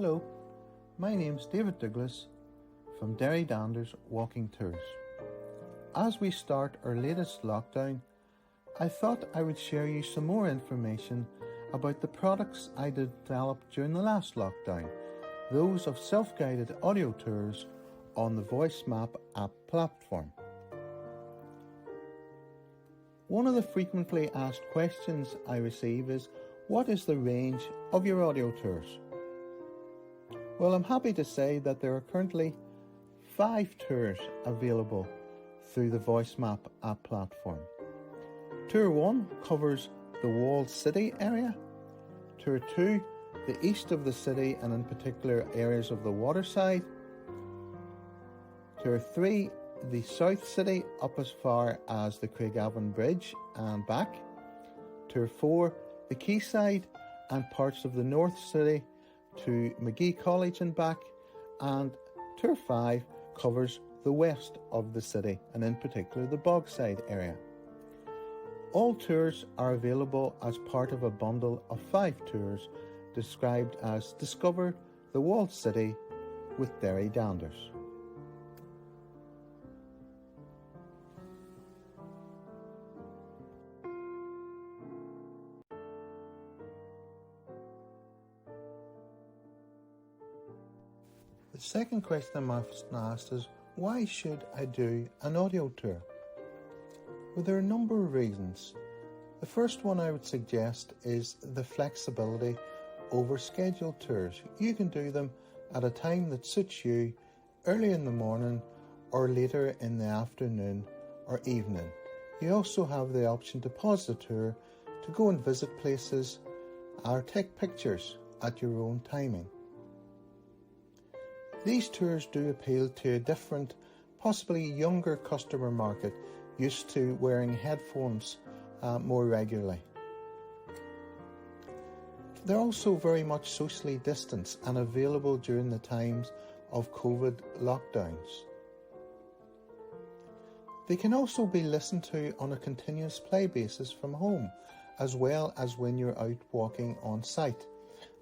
Hello, my name's David Douglas from Derrie Danders Walking Tours. As we start our latest lockdown, I thought I would share you some more information about the products I developed during the last lockdown, those of self-guided audio tours on the VoiceMap app platform. One of the frequently asked questions I receive is, what is the range of your audio tours? Well, I'm happy to say that there are currently 5 tours available through the VoiceMap app platform. Tour 1 covers the walled city area. Tour 2, the east of the city and in particular areas of the waterside. Tour 3, the south city up as far as the Craigavon Bridge and back. Tour 4, the quayside and parts of the north city to Magee College and back. And Tour 5 covers the west of the city and in particular the Bogside area. All tours are available as part of a bundle of 5 tours described as Discover the Walled City with Derrie Danders. The second question I'm often asked is, why should I do an audio tour? Well, there are a number of reasons. The first one I would suggest is the flexibility over scheduled tours. You can do them at a time that suits you, early in the morning or later in the afternoon or evening. You also have the option to pause the tour to go and visit places or take pictures at your own timing. These tours do appeal to a different, possibly younger customer market used to wearing headphones more regularly. They're also very much socially distanced and available during the times of COVID lockdowns. They can also be listened to on a continuous play basis from home, as well as when you're out walking on site,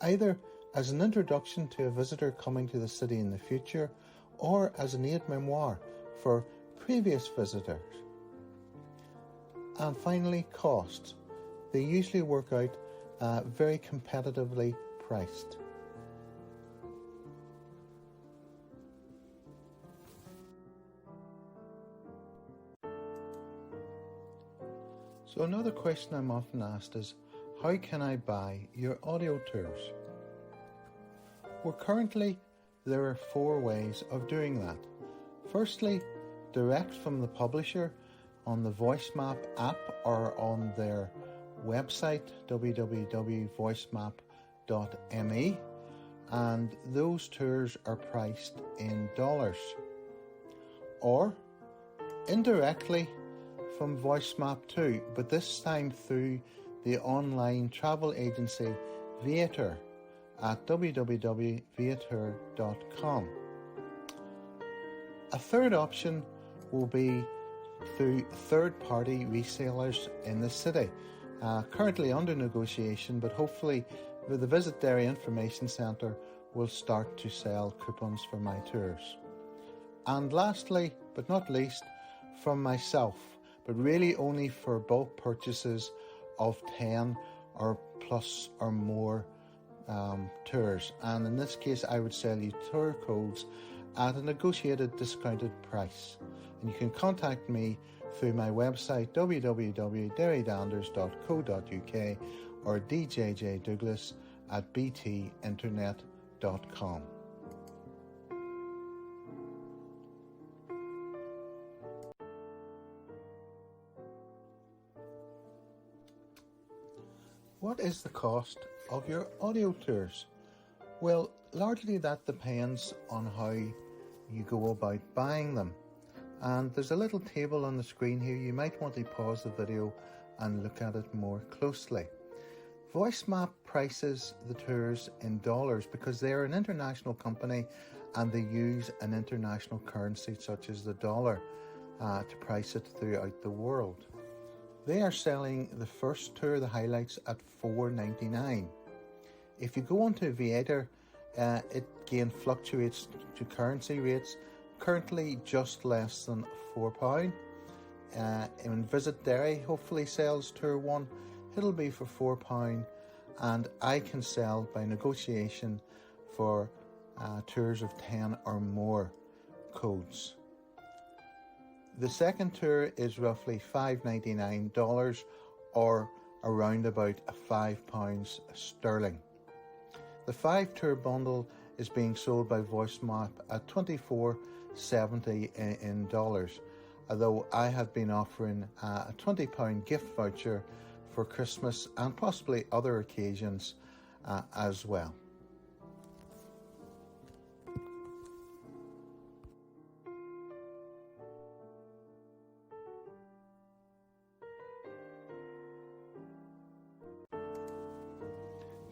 either as an introduction to a visitor coming to the city in the future or as an aide-memoire for previous visitors. And finally, cost. They usually work out very competitively priced. So another question I'm often asked is, how can I buy your audio tours? Well, currently there are 4 ways of doing that. Firstly, direct from the publisher on the VoiceMap app or on their website www.voicemap.me, and those tours are priced in dollars. Or indirectly from VoiceMap too, but this time through the online travel agency Viator at www.viator.com. A third option will be through third-party resellers in the city, currently under negotiation, but hopefully the Visit Derrie Information Centre will start to sell coupons for my tours. And lastly, but not least, from myself, but really only for bulk purchases of 10 or plus or more tours, and in this case I would sell you tour codes at a negotiated discounted price, and you can contact me through my website www.derriedanders.co.uk or djjdouglas@btinternet.com. What is the cost of your audio tours? Well, largely that depends on how you go about buying them. And there's a little table on the screen here. You might want to pause the video and look at it more closely. VoiceMap prices the tours in dollars because they're an international company and they use an international currency such as the dollar to price it throughout the world. They are selling the first tour, the highlights, at $4.99. If you go onto Viator, It again fluctuates to currency rates, currently just less than £4. In Visit Derry hopefully sells Tour 1, it'll be for £4, and I can sell by negotiation for tours of 10 or more codes. The second tour is roughly $5.99 or around about £5 sterling. The 5-tour bundle is being sold by VoiceMap at $24.70 in dollars, although I have been offering a £20 gift voucher for Christmas and possibly other occasions as well.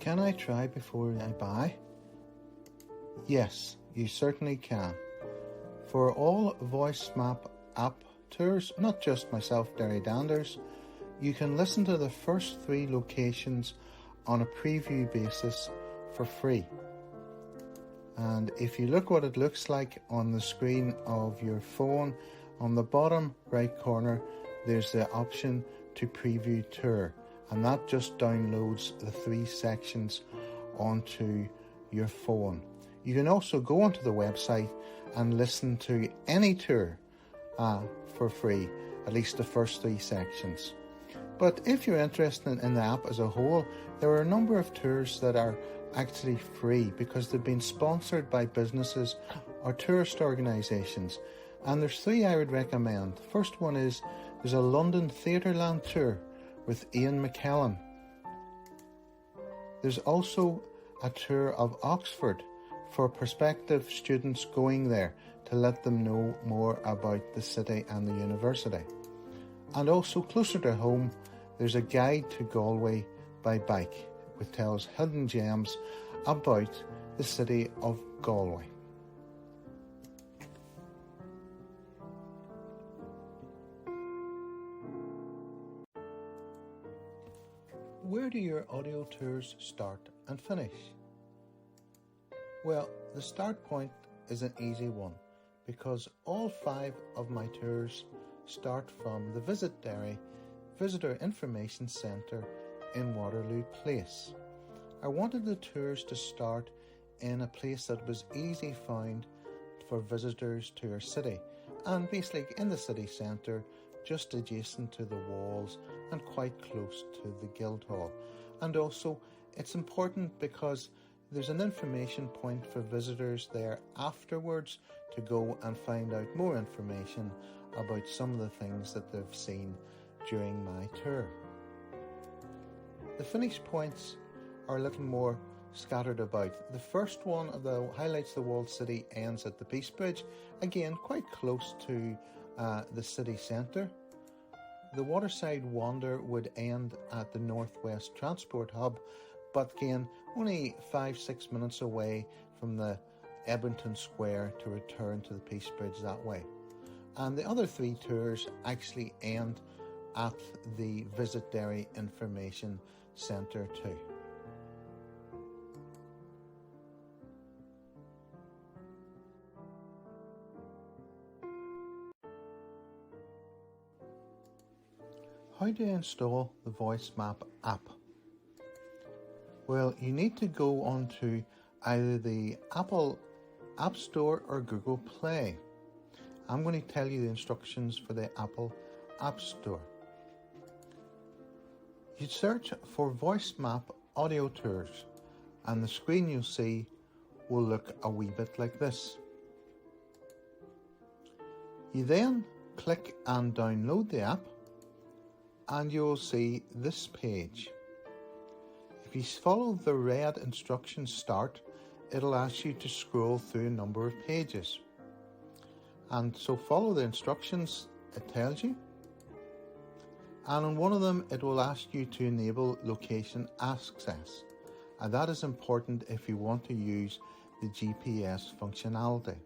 Can I try before I buy? Yes, you certainly can. For all VoiceMap app tours, not just myself, Derrie Danders, you can listen to the first 3 locations on a preview basis for free. And if you look what it looks like on the screen of your phone, on the bottom right corner, there's the option to preview tour. And that just downloads the 3 sections onto your phone. You can also go onto the website and listen to any tour for free, at least the first 3 sections. But if you're interested in the app as a whole, there are a number of tours that are actually free because they've been sponsored by businesses or tourist organisations. And there's 3 I would recommend. The first one is there's a London Theatreland tour with Ian McKellen. There's also a tour of Oxford for prospective students going there to let them know more about the city and the university. And also closer to home, there's a guide to Galway by bike, which tells hidden gems about the city of Galway. Where do your audio tours start and finish? Well, the start point is an easy one because all 5 of my tours start from the Visit Derry Visitor Information Centre in Waterloo Place. I wanted the tours to start in a place that was easy found for visitors to our city, and basically in the city centre, just adjacent to the walls and quite close to the Guildhall. And also it's important because there's an information point for visitors there afterwards to go and find out more information about some of the things that they've seen during my tour. The finish points are a little more scattered about. The first one, though, highlights the walled city, ends at the Peace Bridge, again quite close to the city centre. The Waterside Wander would end at the Northwest Transport Hub, but again only 5-6 minutes away from the Edmonton Square to return to the Peace Bridge that way. And the other 3 tours actually end at the Visit Derry Information Centre too. How do you install the VoiceMap app? Well, you need to go onto either the Apple App Store or Google Play. I'm going to tell you the instructions for the Apple App Store. You search for VoiceMap Audio Tours and the screen you'll see will look a wee bit like this. You then click and download the app and you'll see this page. If you follow the red instructions start, it'll ask you to scroll through a number of pages. And so follow the instructions it tells you. And on one of them, it will ask you to enable location access. And that is important if you want to use the GPS functionality.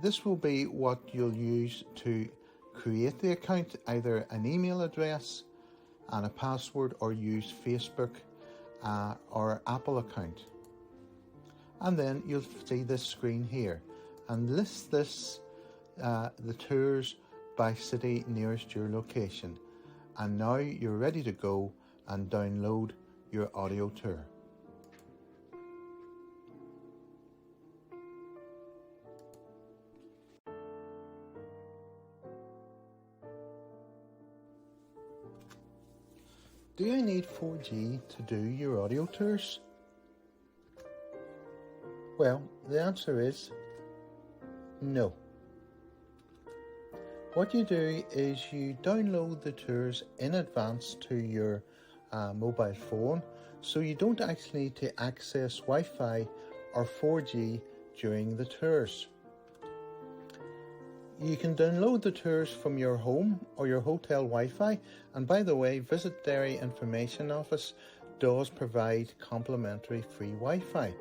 This will be what you'll use to create the account, either an email address and a password, or use Facebook or Apple account. And then you'll see this screen here and list the tours by city nearest your location. And now you're ready to go and download your audio tour. Do you need 4G to do your audio tours? Well, the answer is no. What you do is you download the tours in advance to your mobile phone, so you don't actually need to access Wi-Fi or 4G during the tours. You can download the tours from your home or your hotel Wi-Fi, and by the way, Visit Derrie Information Office does provide complimentary free Wi-Fi.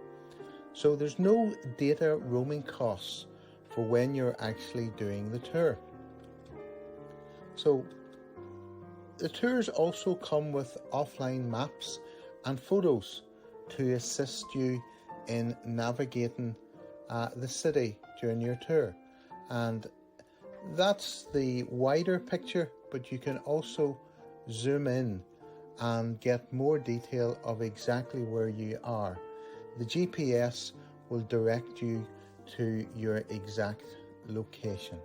So there's no data roaming costs for when you're actually doing the tour. So the tours also come with offline maps and photos to assist you in navigating the city during your tour. And that's the wider picture, but you can also zoom in and get more detail of exactly where you are. The GPS will direct you to your exact location.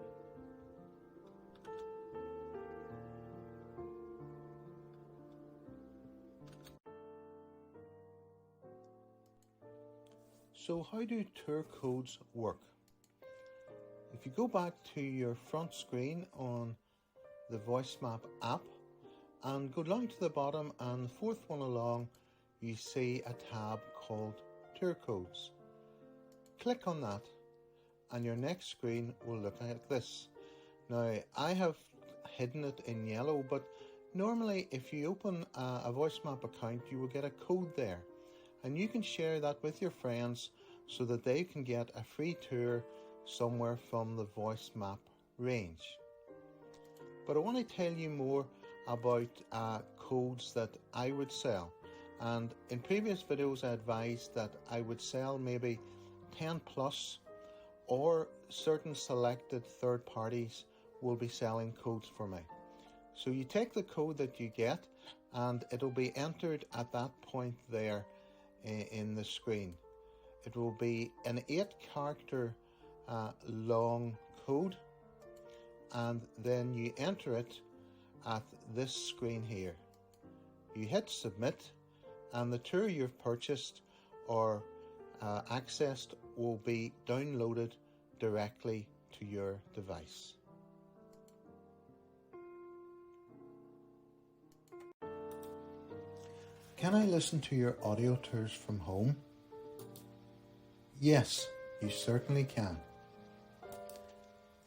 So how do tour codes work? If you go back to your front screen on the VoiceMap app and go down to the bottom, and the fourth one along, you see a tab called Tour Codes. Click on that and your next screen will look like this. Now, I have hidden it in yellow, but normally if you open a VoiceMap account, you will get a code there, and you can share that with your friends so that they can get a free tour somewhere from the VoiceMap range. But I want to tell you more about codes that I would sell. And in previous videos I advised that I would sell maybe 10 plus, or certain selected third parties will be selling codes for me. So you take the code that you get and it'll be entered at that point there in the screen. It will be an 8-character long code, and then you enter it at this screen here. You hit submit and the tour you've purchased or accessed will be downloaded directly to your device. Can I listen to your audio tours from home? Yes, you certainly can.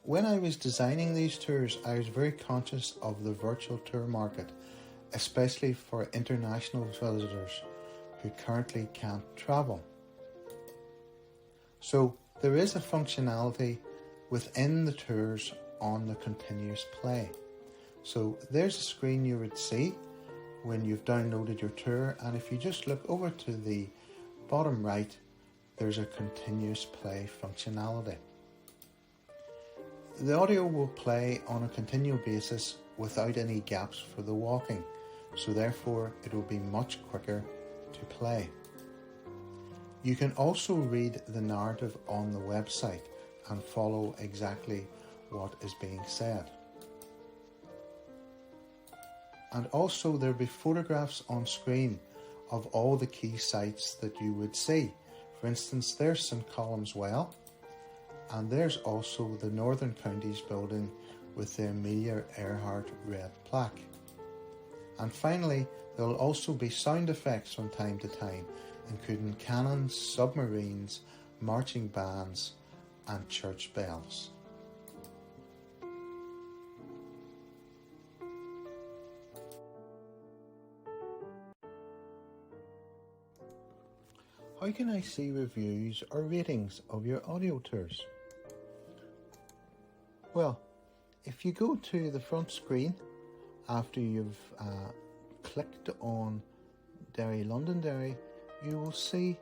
When I was designing these tours, I was very conscious of the virtual tour market, especially for international visitors who currently can't travel. So there is a functionality within the tours on the continuous play. So there's a screen you would see when you've downloaded your tour, and if you just look over to the bottom right, there's a continuous play functionality. The audio will play on a continual basis without any gaps for the walking, so therefore it will be much quicker to play. You can also read the narrative on the website and follow exactly what is being said. And also there'll be photographs on screen of all the key sites that you would see. For instance, there's St Colum's Well, and there's also the Northern Counties building with the Amelia Earhart red plaque. And finally, there will also be sound effects from time to time, including cannons, submarines, marching bands, and church bells. How can I see reviews or ratings of your audio tours? Well, if you go to the front screen after you've clicked on Derry, Londonderry, you will see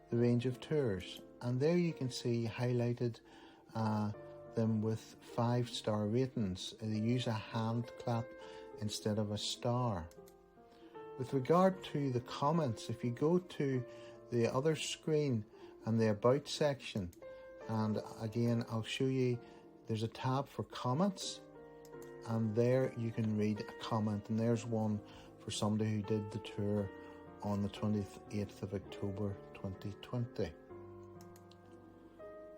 the range of tours, and there you can see highlighted them with 5-star ratings. They use a hand clap instead of a star. With regard to the comments, if you go to the other screen and the About section, and again I'll show you, there's a tab for comments, and there you can read a comment, and there's one for somebody who did the tour on the 28th of October 2020.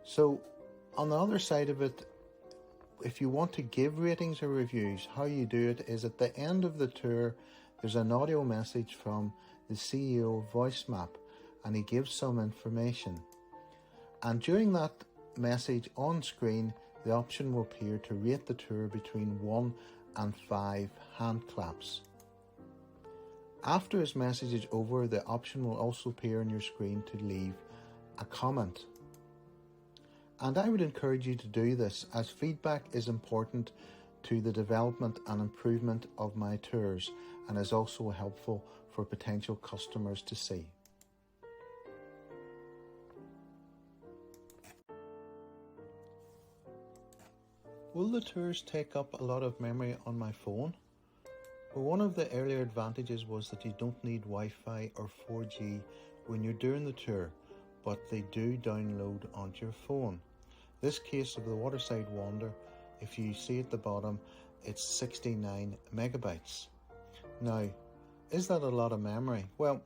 So on the other side of it, if you want to give ratings or reviews, how you do it is at the end of the tour there's an audio message from the CEO of VoiceMap, and he gives some information, and during that message on screen the option will appear to rate the tour between 1 and 5 hand claps. After his message is over, the option will also appear on your screen to leave a comment. And I would encourage you to do this, as feedback is important to the development and improvement of my tours, and is also helpful for potential customers to see. Will the tours take up a lot of memory on my phone? Well, one of the earlier advantages was that you don't need Wi-Fi or 4G when you're doing the tour, but they do download onto your phone. This case of the Waterside Wander, if you see at the bottom, it's 69 megabytes. Now, is that a lot of memory? Well,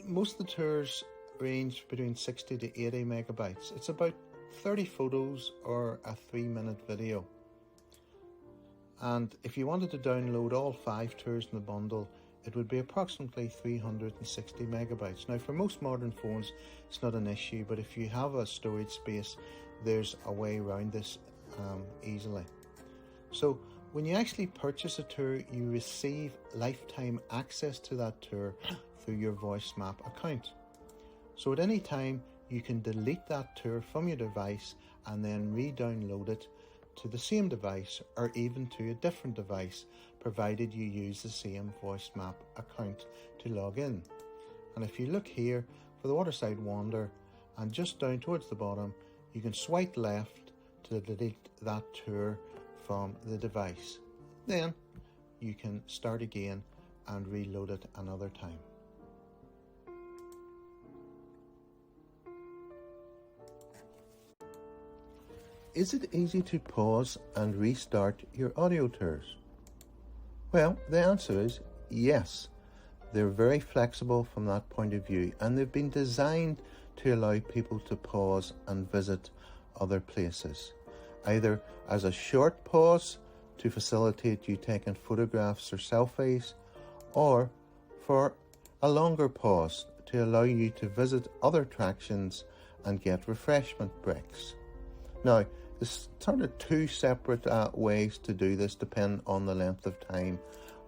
most of the tours range between 60 to 80 megabytes. It's about 30 photos or a 3-minute video. And if you wanted to download all 5 tours in the bundle, it would be approximately 360 megabytes. Now, for most modern phones, it's not an issue, but if you have a storage space, there's a way around this easily. So when you actually purchase a tour, you receive lifetime access to that tour through your VoiceMap account. So at any time, you can delete that tour from your device and then re-download it to the same device, or even to a different device, provided you use the same VoiceMap account to log in. And if you look here for the Waterside Wander, and just down towards the bottom, you can swipe left to delete that tour from the device. Then you can start again and reload it another time. Is it easy to pause and restart your audio tours? Well, the answer is yes. They're very flexible from that point of view, and they've been designed to allow people to pause and visit other places, either as a short pause to facilitate you taking photographs or selfies, or for a longer pause to allow you to visit other attractions and get refreshment breaks. Now, there's sort of 2 separate ways to do this, depending on the length of time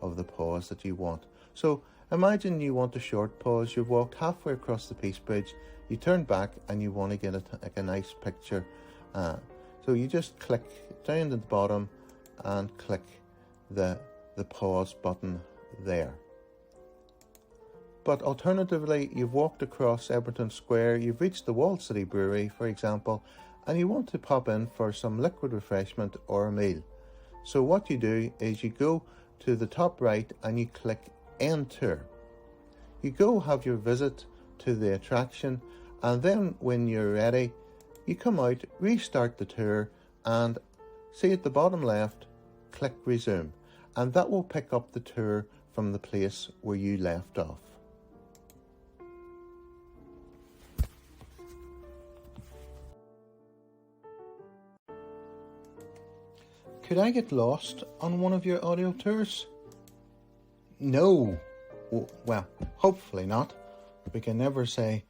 of the pause that you want. So imagine you want a short pause. You've walked halfway across the Peace Bridge, you turn back and you want to get a nice picture. So you just click down to the bottom and click the pause button there. But alternatively, you've walked across Everton Square, you've reached the Walled City Brewery, for example, and you want to pop in for some liquid refreshment or a meal. So what you do is you go to the top right and you click End Tour. You go have your visit to the attraction, and then when you're ready, you come out, restart the tour, and see at the bottom left, click Resume, and that will pick up the tour from the place where you left off. Could I get lost on one of your audio tours? No. Well, hopefully not. We can never say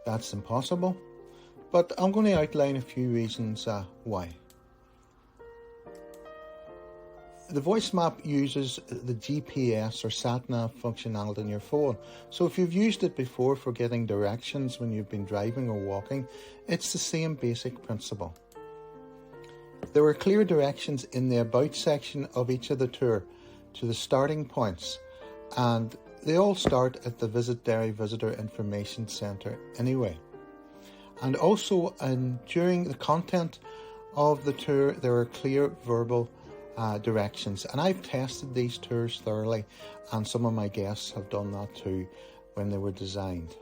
that's impossible. But I'm going to outline a few reasons why. The VoiceMap uses the GPS or sat-nav functionality in your phone. So if you've used it before for getting directions when you've been driving or walking, it's the same basic principle. There were clear directions in the About section of each of the tour to the starting points, and they all start at the Visit Derry Visitor Information Centre anyway. And also, during the content of the tour, there are clear verbal directions. And I've tested these tours thoroughly, and some of my guests have done that too when they were designed.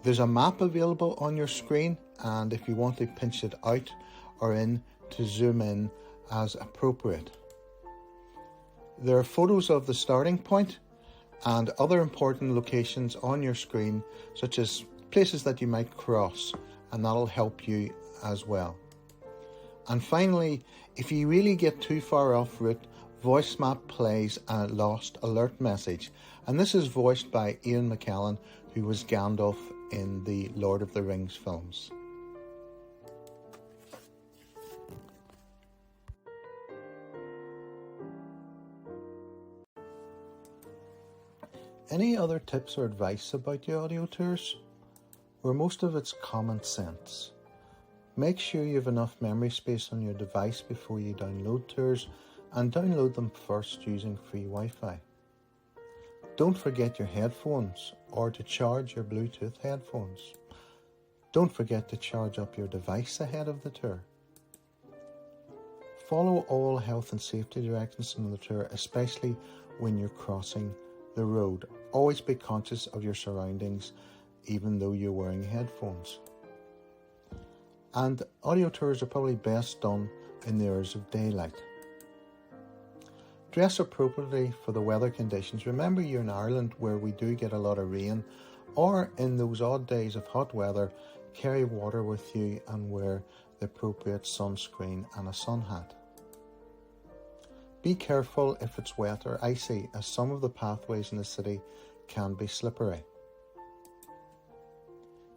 There's a map available on your screen, and if you want to pinch it out or in to zoom in as appropriate. There are photos of the starting point and other important locations on your screen, such as places that you might cross, and that'll help you as well. And finally, if you really get too far off route, Voice Map plays a lost alert message, and this is voiced by Ian McKellen, who was Gandalf in the Lord of the Rings films. Any other tips or advice about your audio tours? Well, most of it's common sense. Make sure you have enough memory space on your device before you download tours, and download them first using free Wi-Fi. Don't forget your headphones or to charge your Bluetooth headphones. Don't forget to charge up your device ahead of the tour. Follow all health and safety directions on the tour, especially when you're crossing the road. Always be conscious of your surroundings, even though you're wearing headphones. And audio tours are probably best done in the hours of daylight. Dress appropriately for the weather conditions. Remember, you're in Ireland where we do get a lot of rain, or in those odd days of hot weather, carry water with you and wear the appropriate sunscreen and a sun hat. Be careful if it's wet or icy, as some of the pathways in the city can be slippery.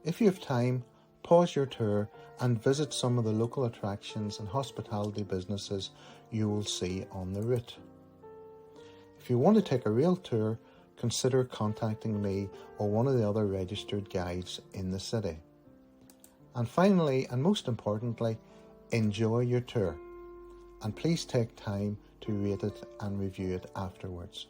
If you have time, pause your tour and visit some of the local attractions and hospitality businesses you will see on the route. If you want to take a real tour, consider contacting me or one of the other registered guides in the city. And finally, and most importantly, enjoy your tour. And please take time to rate it and review it afterwards.